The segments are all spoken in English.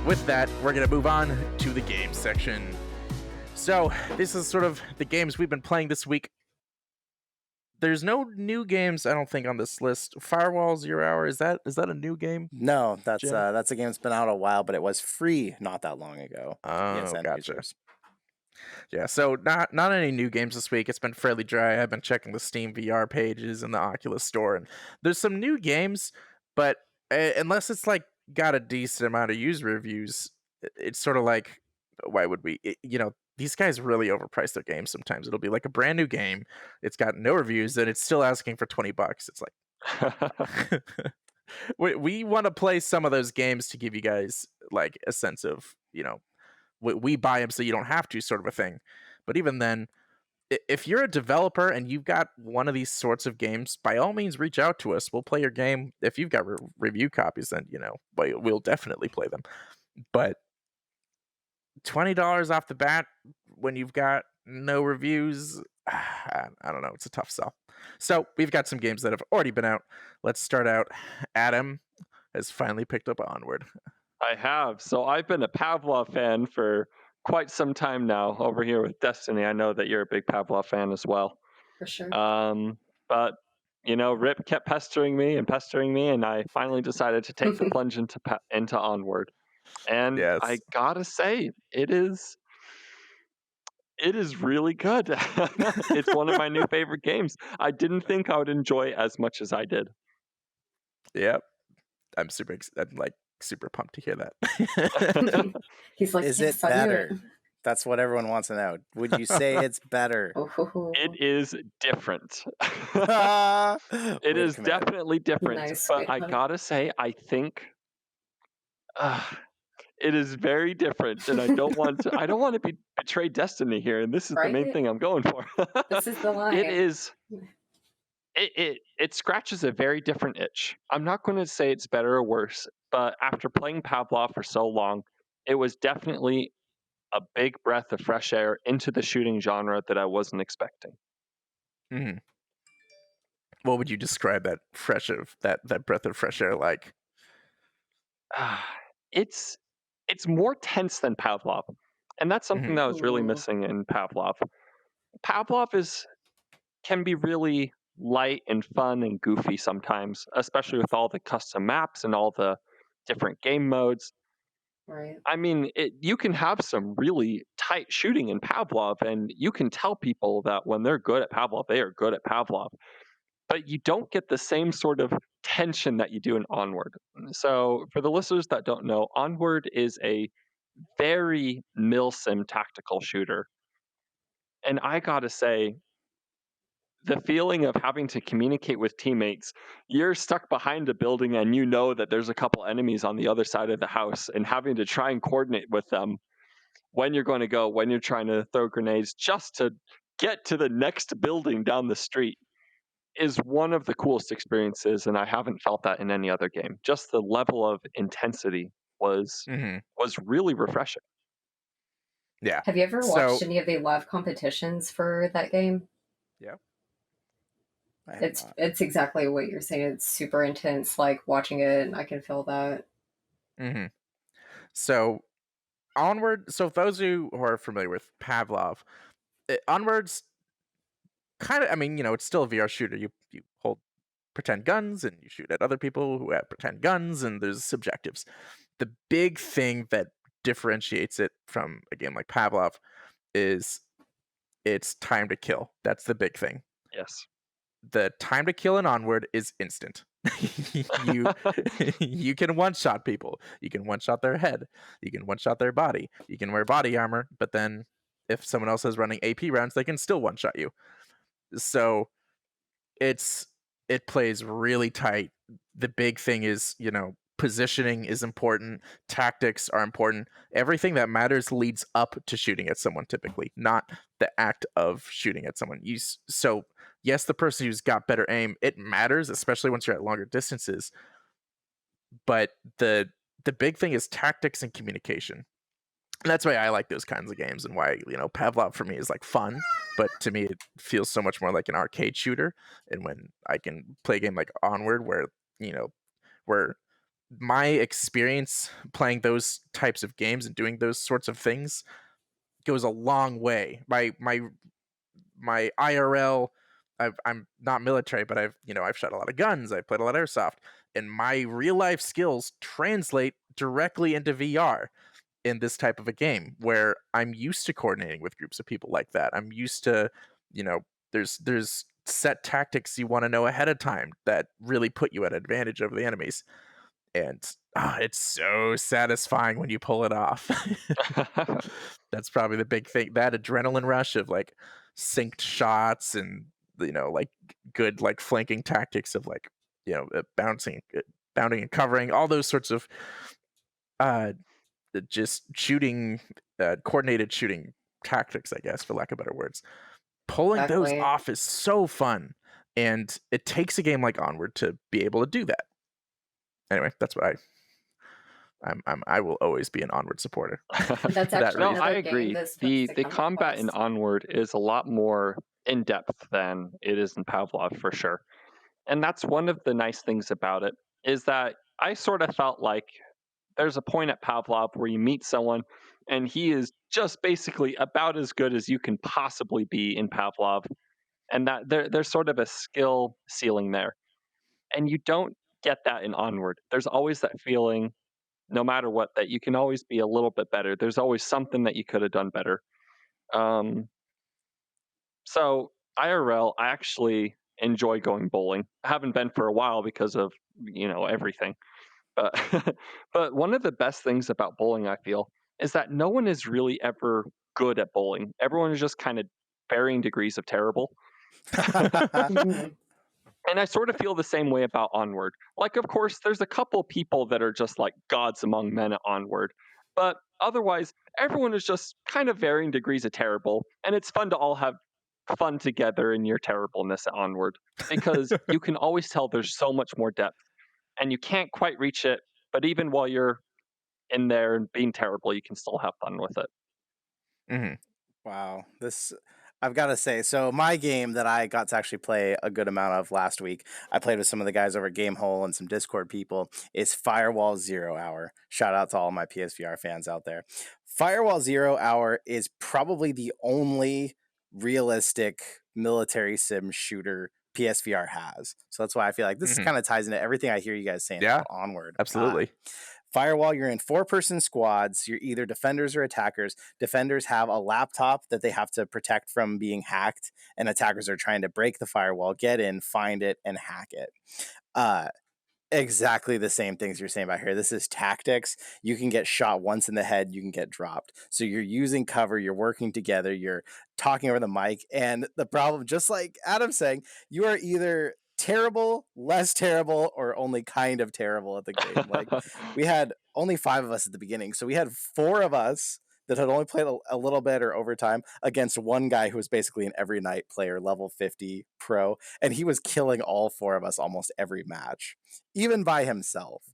with that, we're going to move on to the game section. So, this is sort of the games we've been playing this week. There's no new games, I don't think, on this list. Firewall Zero Hour, is that a new game? No, that's Jim? a game that's been out a while, but it was free not that long ago. Oh, PSN gotcha. users. Yeah, so not any new games this week. It's been fairly dry. I've been checking the Steam VR pages and the Oculus store, and there's some new games, but unless it's like got a decent amount of user reviews, it's sort of like, why would we? These guys really overprice their games sometimes. It'll be like a brand new game, it's got no reviews, and it's still asking for $20. It's like, we want to play some of those games to give you guys like a sense of, we buy them so you don't have to, sort of a thing. But even then, if you're a developer and you've got one of these sorts of games, by all means reach out to us. We'll play your game. If you've got review copies, then we'll definitely play them. But $20 off the bat when you've got no reviews, I don't know, it's a tough sell. So we've got some games that have already been out. Let's start out. Adam has finally picked up Onward. I have. So I've been a Pavlov fan for quite some time now over here with Destiny. I know that you're a big Pavlov fan as well. For sure. But Rip kept pestering me, and I finally decided to take the plunge into Onward. And Yes. I gotta say, it is really good. It's one of my new favorite games. I didn't think I would enjoy as much as I did. Yep. I'm super pumped to hear that. He's like, is yes, it better? That's what everyone wants to know. Would you say it's better? It is different. It It is definitely different. Nice, but I gotta say, I think it is very different, and I don't want to betray Destiny here, and this is the main thing I'm going for. This is the line. It is. It scratches a very different itch. I'm not going to say it's better or worse, but after playing Pavlov for so long, it was definitely a big breath of fresh air into the shooting genre that I wasn't expecting. Mm-hmm. What would you describe that breath of fresh air like? It's more tense than Pavlov, and that's something that I was really missing in Pavlov. Pavlov can be really light and fun and goofy sometimes, especially with all the custom maps and all the different game modes. Right. I mean, you can have some really tight shooting in Pavlov, and you can tell people that when they're good at Pavlov, they are good at Pavlov. But you don't get the same sort of tension that you do in Onward. So, for the listeners that don't know, Onward is a very milsim tactical shooter. And I gotta say, the feeling of having to communicate with teammates, you're stuck behind a building and you know that there's a couple enemies on the other side of the house, and having to try and coordinate with them when you're going to go, when you're trying to throw grenades just to get to the next building down the street is one of the coolest experiences, and I haven't felt that in any other game. Just the level of intensity was really refreshing. Yeah. Have you ever watched any of the live competitions for that game? Yeah. It's exactly what you're saying. It's super intense. Like watching it, I can feel that. Mm-hmm. So Onward. So those who are familiar with Pavlov, Onward's kind of. I mean, it's still a VR shooter. You hold pretend guns and you shoot at other people who have pretend guns, and there's objectives. The big thing that differentiates it from a game like Pavlov is its time to kill. That's the big thing. Yes. The time to kill in Onward is instant. You can one-shot people. You can one-shot their head. You can one-shot their body. You can wear body armor, but then if someone else is running AP rounds, they can still one-shot you. So it plays really tight. The big thing is, positioning is important. Tactics are important. Everything that matters leads up to shooting at someone, typically, not the act of shooting at someone. So yes, the person who's got better aim, it matters, especially once you're at longer distances. But the big thing is tactics and communication. And that's why I like those kinds of games, and why, Pavlov for me is like fun, but to me it feels so much more like an arcade shooter. And when I can play a game like Onward where my experience playing those types of games and doing those sorts of things goes a long way. My IRL, I'm not military, but I've shot a lot of guns. I've played a lot of airsoft, and my real life skills translate directly into VR in this type of a game where I'm used to coordinating with groups of people like that. I'm used to, you know, there's set tactics you want to know ahead of time that really put you at advantage over the enemies. And it's so satisfying when you pull it off. That's probably the big thing. That adrenaline rush of like synced shots and like good like flanking tactics of like bounding and covering, all those sorts of uh just shooting, coordinated shooting tactics, I guess, for lack of better words. Pulling those Exactly. off is so fun, and it takes a game like Onward to be able to do that. Anyway, that's what I will always be an Onward supporter That's for that actually No, reason. I another game agree. that's supposed The to the come to combat in Quest. Onward is a lot more in depth than it is in Pavlov for sure. And that's one of the nice things about it is that I sort of felt like there's a point at Pavlov where you meet someone and he is just basically about as good as you can possibly be in Pavlov, and that there's sort of a skill ceiling there. And you don't get that in Onward. There's always that feeling, no matter what, that you can always be a little bit better. There's always something that you could have done better. Um, so IRL, I actually enjoy going bowling. I haven't been for a while because of everything. But but one of the best things about bowling, I feel, is that no one is really ever good at bowling. Everyone is just kind of varying degrees of terrible. Mhm. And I sort of feel the same way about Onward. Like, of course, there's a couple people that are just like gods among men at Onward. But otherwise, everyone is just kind of varying degrees of terrible. And it's fun to all have fun together in your terribleness at Onward because you can always tell there's so much more depth and you can't quite reach it. But even while you're in there and being terrible, you can still have fun with it. Hmm. Wow, this I've got to say. So my game that I got to actually play a good amount of last week, I played with some of the guys over at Gamehole and some Discord people. Is Firewall Zero Hour. Shout out to all my PSVR fans out there. Firewall Zero Hour is probably the only realistic military sim shooter PSVR has. So that's why I feel like this Hmm. kind of ties into everything I hear you guys saying Yeah, about Onward. absolutely. Firewall, you're in 4-person squads. You're either defenders or attackers. Defenders have a laptop that they have to protect from being hacked, and attackers are trying to break the firewall, get in, find it, and hack it. Uh, exactly the same things you're saying about here. This is tactics. You can get shot once in the head, you can get dropped. So you're using cover, you're working together, you're talking over the mic. And the problem, just like Adam's saying, you are either terrible, less terrible, or only kind of terrible at the game. Like we had only 5 of us at the beginning. So we had 4 of us that had only played a little bit or overtime against one guy who was basically an every night player, level 50 pro, and he was killing all 4 of us almost every match, even by himself.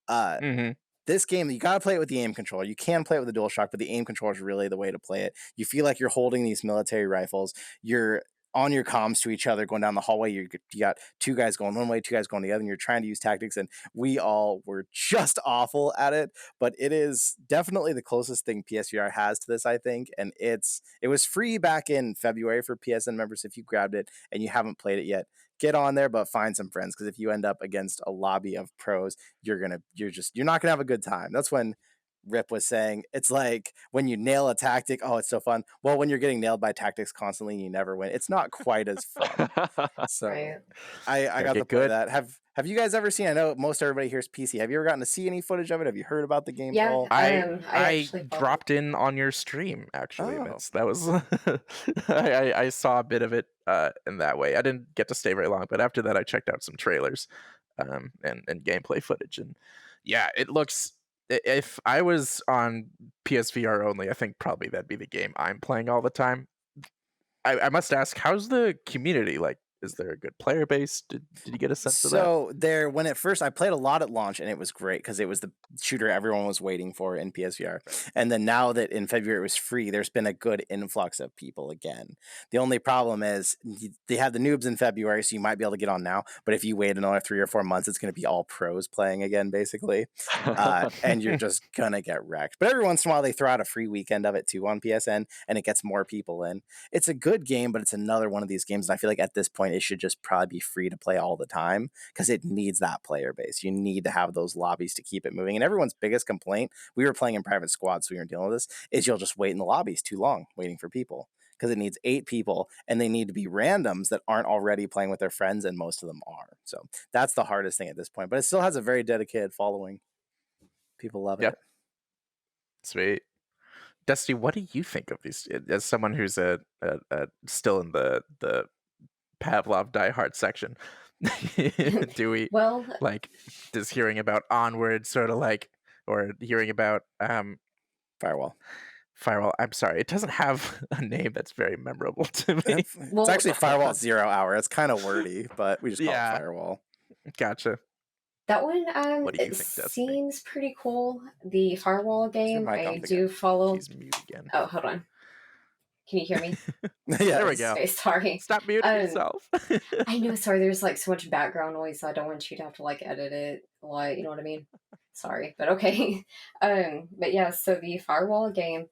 Uh, Hmm. this game, you gotta play it with the aim controller. You can play it with the DualShock, but the aim controller is really the way to play it. You feel like you're holding these military rifles. You're on your comms to each other going down the hallway. You got 2 guys going one way, 2 guys going the other, and you're trying to use tactics. And we all were just awful at it, but it is definitely the closest thing PSVR has to this, I think. And it was free back in February for PSN members. If you grabbed it and you haven't played it yet, get on there, but find some friends, because if you end up against a lobby of pros, you're not gonna have a good time. That's when Rip was saying it's like when you nail a tactic, oh, it's so fun. Well, when you're getting nailed by tactics constantly and you never win, it's not quite as fun. So Right. I Gotta got to get play good. that. Have you guys ever seen? I know most everybody here's PC. Have you ever gotten to see any footage of it? Have you heard about the game at Yeah, all? I I actually followed. dropped in on your stream actually, and Oh, that was I saw a bit of it in that way. I didn't get to stay very long, but after that I checked out some trailers and gameplay footage, and yeah, it looks if I was on PSVR only, I think probably that'd be the game I'm playing all the time. I must ask, how's the community like? Is there a good player base? Did you get a sense of that? So there, when it first, I played a lot at launch, and it was great because it was the shooter everyone was waiting for in PSVR. And then now that in February it was free, there's been a good influx of people again. The only problem is they have the noobs in February, so you might be able to get on now. But if you wait another 3 or 4 months, it's going to be all pros playing again, basically, and you're just gonna get wrecked. But every once in a while, they throw out a free weekend of it too on PSN, and it gets more people in. It's a good game, but it's another one of these games. And I feel like at this point, it should just probably be free to play all the time because it needs that player base. You need to have those lobbies to keep it moving. And everyone's biggest complaint, we were playing in private squads, so we weren't dealing with this, is you'll just wait in the lobbies too long waiting for people because it needs 8 people and they need to be randoms that aren't already playing with their friends, and most of them are. So that's the hardest thing at this point, but it still has a very dedicated following. People love Yep. it. Sweet. Dusty, what do you think of these? As someone who's still in the Pavlov diehard section, do we Well, like does hearing about Onward sort of like, or hearing about Firewall. Firewall? I'm sorry, it doesn't have a name that's very memorable to me. It's Well, actually Firewall 0 Hour. It's kind of wordy, but we just call it Yeah. Firewall. Gotcha. that one, What do you it think, Destiny? seems pretty cool. The Firewall game, mic I off do again? follow. He's mute again. Oh, hold on. Can you hear me? Yeah, There we go. Okay, sorry. Stop muting yourself. I know, sorry, there's like so much background noise, so I don't want you to have to like edit it a lot, you know what I mean? Sorry, but okay. But yeah, so the Firewall game,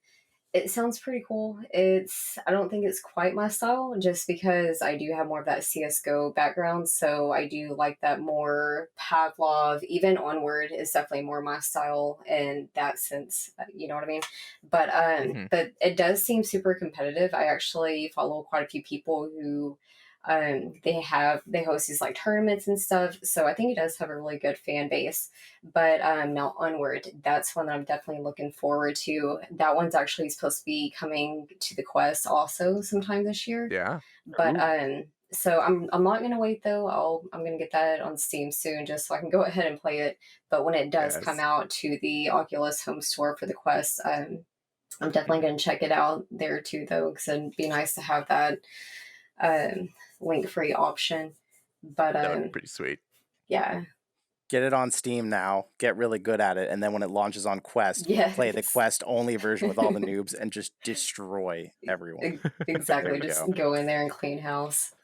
it sounds pretty cool. I don't think it's quite my style, just because I do have more of that CS:GO background, so I do like that more Pavlov. Even Onward is definitely more my style in that sense. You know what I mean? But it does seem super competitive. I actually follow quite a few people who they host these like tournaments and stuff, so I think it does have a really good fan base. But now Onward, that's one that I'm definitely looking forward to. That one's actually supposed to be coming to the Quest also sometime this year. Yeah. But so I'm not gonna wait though. I'm gonna get that on Steam soon just so I can go ahead and play it. But when it does come Yes. out to the Oculus home store for the Quest, I'm definitely gonna check it out there too though, because it'd be nice to have that link free option. But That would be pretty sweet. yeah. Get it on Steam now, get really good at it, and then when it launches on Quest, play the Yes. Quest only version with all the noobs and just destroy everyone. Exactly. There we Just go. go in there and clean house.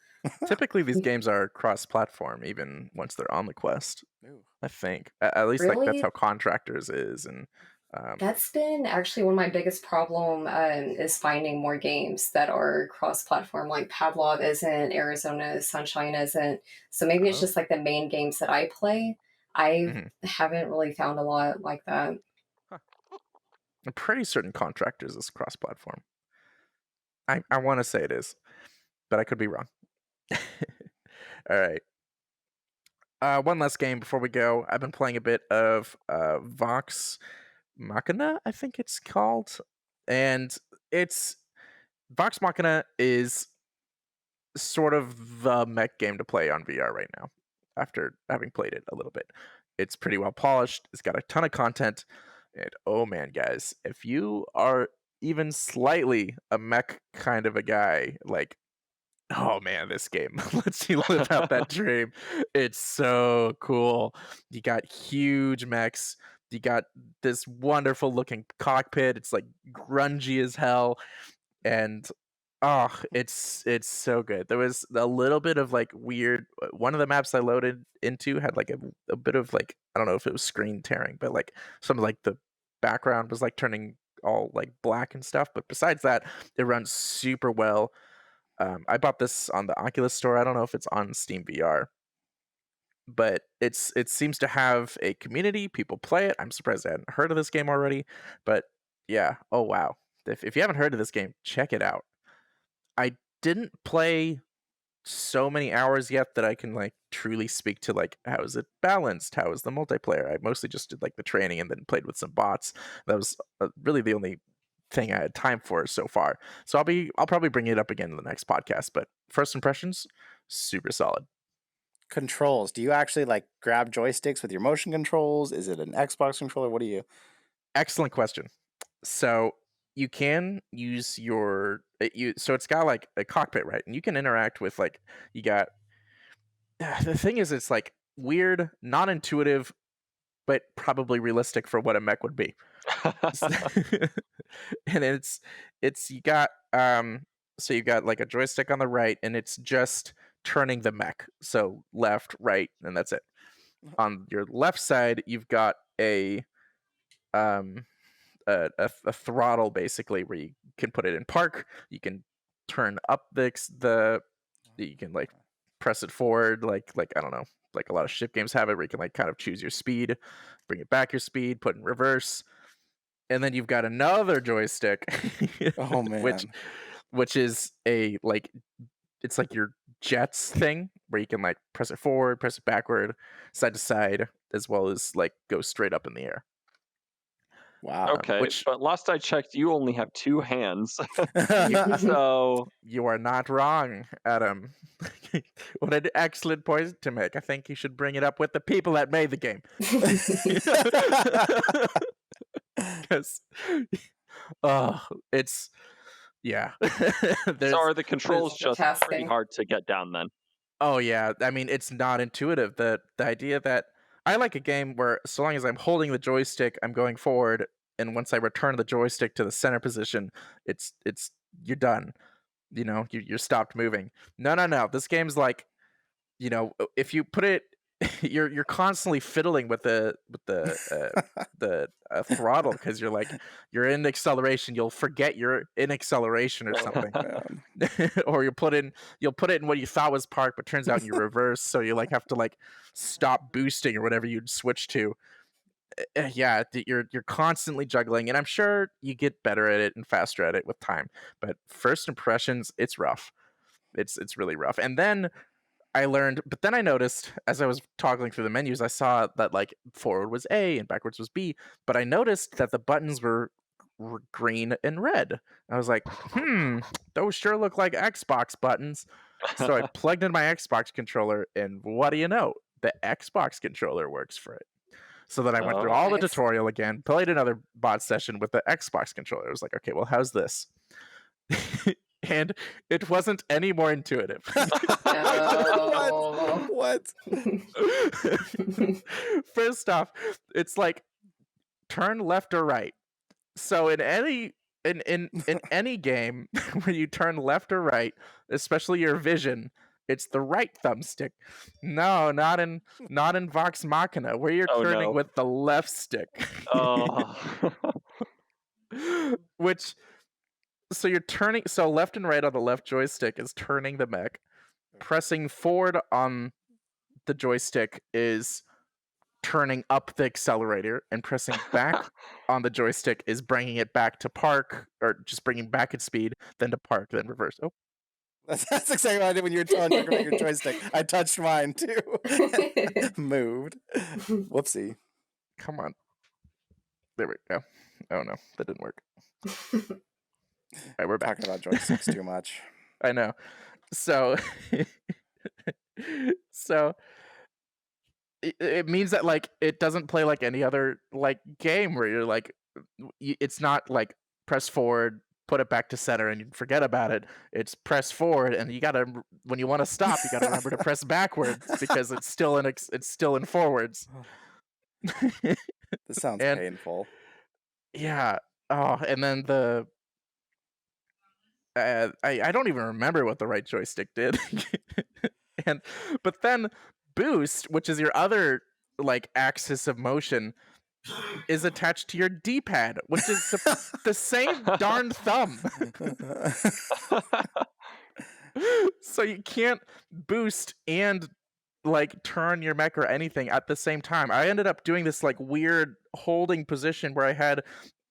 Typically, these games are cross-platform, even once they're on the Quest. Ooh. I think, at least like that's Really? how Contractors is, and That's been actually one of my biggest problem is finding more games that are cross-platform. Like Pavlov isn't, Arizona Sunshine isn't. So maybe it's Oh. just like the main games that I play. I Mhm. haven't really found a lot like that. I'm pretty certain Contractors is cross-platform. I want to say it is, but I could be wrong. All right. One last game before we go. I've been playing a bit of Vox Machina, I think it's called, and it's Vox Machina is sort of the mech game to play on VR right now. After having played it a little bit, it's pretty well polished. It's got a ton of content, and oh man, guys, if you are even slightly a mech kind of a guy, like, oh man, this game lets you live out that dream. It's so cool. You got huge mechs. You got this wonderful looking cockpit. It's like grungy as hell, and oh, it's so good. There was a little bit of like weird. One of the maps I loaded into had like a bit of like, I don't know if it was screen tearing, but like some of like the background was like turning all like black and stuff. But besides that, it runs super well. I bought this on the Oculus store. I don't know if it's on Steam VR, but it seems to have a community. People play it. I'm surprised I hadn't heard of this game already. But yeah, oh wow. If you haven't heard of this game, check it out. I didn't play so many hours yet that I can like truly speak to like how is it balanced, how is the multiplayer. I mostly just did like the training and then played with some bots. That was really the only thing I had time for so far. So I'll probably bring it up again in the next podcast, but first impressions, super solid. Controls. Do you actually like grab joysticks with your motion controls? Is it an Xbox controller? What do you? Excellent question. So you can use your so it's got like a cockpit, right? And you can interact with like, you got the thing is, it's like weird, non-intuitive, but probably realistic for what a mech would be. And it's you got so you got like a joystick on the right, and it's just turning the mech. So left, right, and that's it. On your left side, you've got um a throttle basically where you can put it in park. You can turn up the you can like press it forward like I don't know, like a lot of ship games have it where you can like kind of choose your speed, bring it back your speed, put in reverse. And then you've got another joystick Oh which man. which is a like it's like your jets thing where you can like press it forward, press it backward, side to side, as well as like go straight up in the air. Wow. Okay, Which but last I checked, you only have 2 hands. you, So you are not wrong, Adam. What an excellent point to make. I think you should bring it up with the people that made the game. Because, oh, it's yeah. so there's are the controls just pretty Multitasking. hard to get down then? Oh yeah, I mean it's not intuitive. The idea that I like a game where so long as I'm holding the joystick, I'm going forward, and once I return the joystick to the center position, it's you're done. You know, you're stopped moving. No, no, no. This game's like, if you put it, you're constantly fiddling with the throttle because you're in acceleration. You'll forget you're in acceleration or Oh something. man. Or you'll put it in what you thought was park, but turns out you reverse. So you like have to like stop boosting or whatever you'd switch to. Yeah, you're constantly juggling, and I'm sure you get better at it and faster at it with time. But first impressions, it's rough. It's really rough. And then but then I noticed as I was toggling through the menus, I saw that like forward was A and backwards was B, but I noticed that the buttons were green and red. I was like, those sure look like Xbox buttons. So I plugged in my Xbox controller, and what do you know? The Xbox controller works for it. So then I went through Oh. all the Nice. tutorial again, played another bot session with the Xbox controller. I was like, okay, well, how's this? And it wasn't any more intuitive. No. What? First off, it's like turn left or right. So in any game where you turn left or right, especially your vision, it's the right thumbstick. No, not in Vox Machina, where you're Oh turning no. with the left stick. Oh. Which so you're turning so left and right on the left joystick is turning the mech. Pressing forward on the joystick is turning up the accelerator, and pressing back on the joystick is bringing it back to park, or just bringing back its speed, then to park, then reverse. Oh, That's exactly what I did when you were talking about your joystick. I touched mine too. Moved. Whoopsie. come on. There we go. Oh no, that didn't work. All right, we're back. Talking about joysticks too much. I know. So, so it means that like it doesn't play like any other like game where you're like, it's not like press forward, put it back to center, and you forget about it. It's press forward, and you gotta when you want to stop, you gotta remember to press backwards because it's still in forwards. This sounds And painful. yeah. Oh, and then I don't even remember what the right joystick did. But then boost, which is your other like axis of motion, is attached to your D-pad, which is the same darn thumb. So you can't boost and like turn your mech or anything at the same time. I ended up doing this like weird holding position where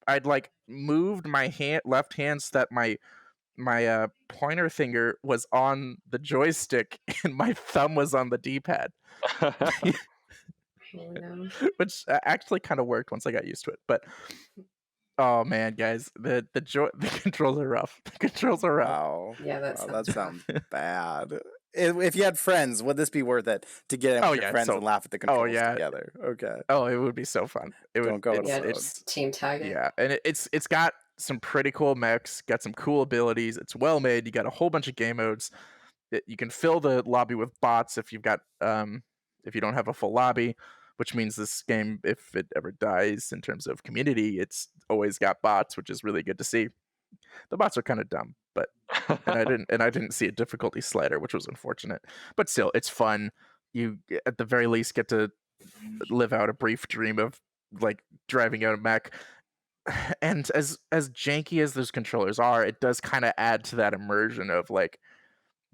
I'd like moved my left hand so that my pointer finger was on the joystick and my thumb was on the D-pad, Oh, no. which actually kind of worked once I got used to it. But oh man, guys, the controls are rough. The controls are rough. Wow. Yeah, that Wow, sounds that sounds bad. If you had friends, would this be worth it to get in Oh, with your yeah, friends so- and laugh at the controls yeah. together? Okay. Oh, it would be so fun. It Don't would. go it It's, alone. it's team tag it. yeah, and it's got some pretty cool mechs, got some cool abilities. It's well made. You got a whole bunch of game modes. you can fill the lobby with bots if you've got if you don't have a full lobby, which means this game, if it ever dies in terms of community, it's always got bots, which is really good to see. The bots are kind of dumb, but and I didn't see a difficulty slider, which was unfortunate. But still, it's fun. You at the very least get to live out a brief dream of like driving out a mech. And as janky as those controllers are, it does kind of add to that immersion of like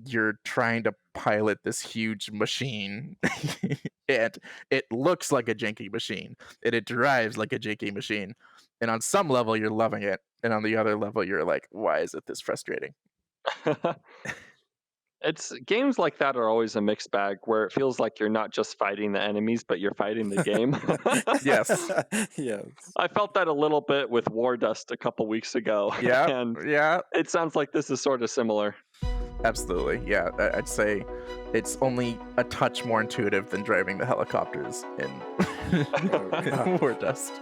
you're trying to pilot this huge machine and it looks like a janky machine and it drives like a janky machine, and on some level you're loving it, and on the other level you're like, why is it this frustrating? It's games like that are always a mixed bag where it feels like you're not just fighting the enemies, but you're fighting the game. Yes. Yes. I felt that a little bit with War Dust a couple weeks ago. Yeah. And Yeah, it sounds like this is sort of similar. absolutely. Yeah, I'd say it's only a touch more intuitive than driving the helicopters in War Dust.